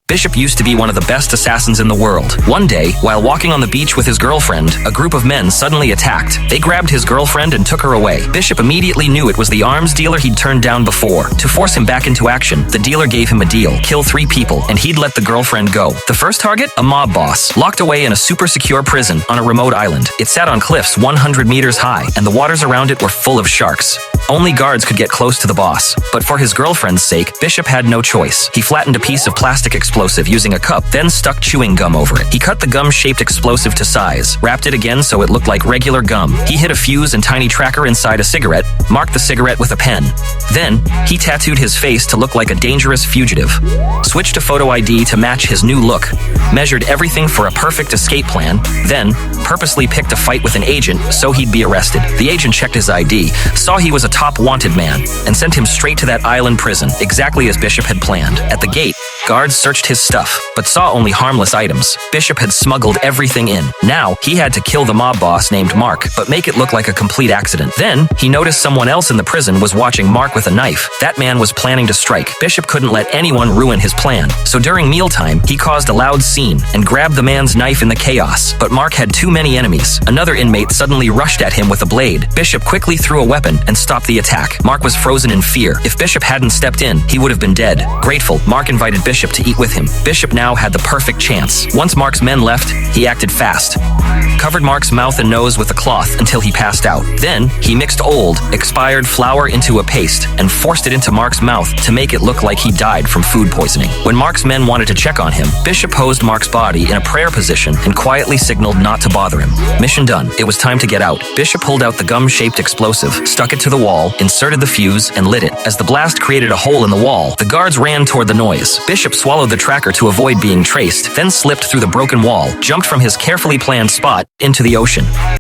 Bishop used to be one of the best assassins in the world. One day, while walking on the beach with his girlfriend, a group of men suddenly attacked. They grabbed his girlfriend and took her away. Bishop immediately knew it was the arms dealer he'd turned down before. To force him back into action, the dealer gave him a deal: kill 3 people, and he'd let the girlfriend go. The first target? A mob boss, locked away in a super secure prison on a remote island. It sat on cliffs 100 meters high, and the waters around it were full of sharks. Only guards could get close to the boss. But for his girlfriend's sake, Bishop had no choice. He flattened a piece of plastic explosive using a cup, then stuck chewing gum over it. He cut the gum-shaped explosive to size, wrapped it again so it looked like regular gum. He hid a fuse and tiny tracker inside a cigarette, marked the cigarette with a pen. Then, he tattooed his face to look like a dangerous fugitive. Switched to photo ID to match his new look. Measured everything for a perfect escape plan. Then, purposely picked a fight with an agent so he'd be arrested. The agent checked his ID, saw he was a top wanted man, and sent him straight to that island prison, exactly as Bishop had planned. At the gate, guards searched his stuff, but saw only harmless items. Bishop had smuggled everything in. Now, he had to kill the mob boss named Mark, but make it look like a complete accident. Then, he noticed someone else in the prison was watching Mark with a knife. That man was planning to strike. Bishop couldn't let anyone ruin his plan, so during mealtime, he caused a loud scene and grabbed the man's knife in the chaos. But Mark had too many enemies. Another inmate suddenly rushed at him with a blade. Bishop quickly threw a weapon and stopped the attack. Mark was frozen in fear. If Bishop hadn't stepped in, he would have been dead. Grateful, Mark invited Bishop to eat with him. Bishop now had the perfect chance. Once Mark's men left, he acted fast. Covered Mark's mouth and nose with a cloth until he passed out. Then, he mixed old, expired flour into a paste and forced it into Mark's mouth to make it look like he died from food poisoning. When Mark's men wanted to check on him, Bishop posed Mark's body in a prayer position and quietly signaled not to bother him. Mission done. It was time to get out. Bishop pulled out the gum-shaped explosive, stuck it to the wall, inserted the fuse, and lit it. As the blast created a hole in the wall, the guards ran toward the noise. Bishop swallowed the tracker to avoid being traced, then slipped through the broken wall, jumped from his carefully planned spot into the ocean.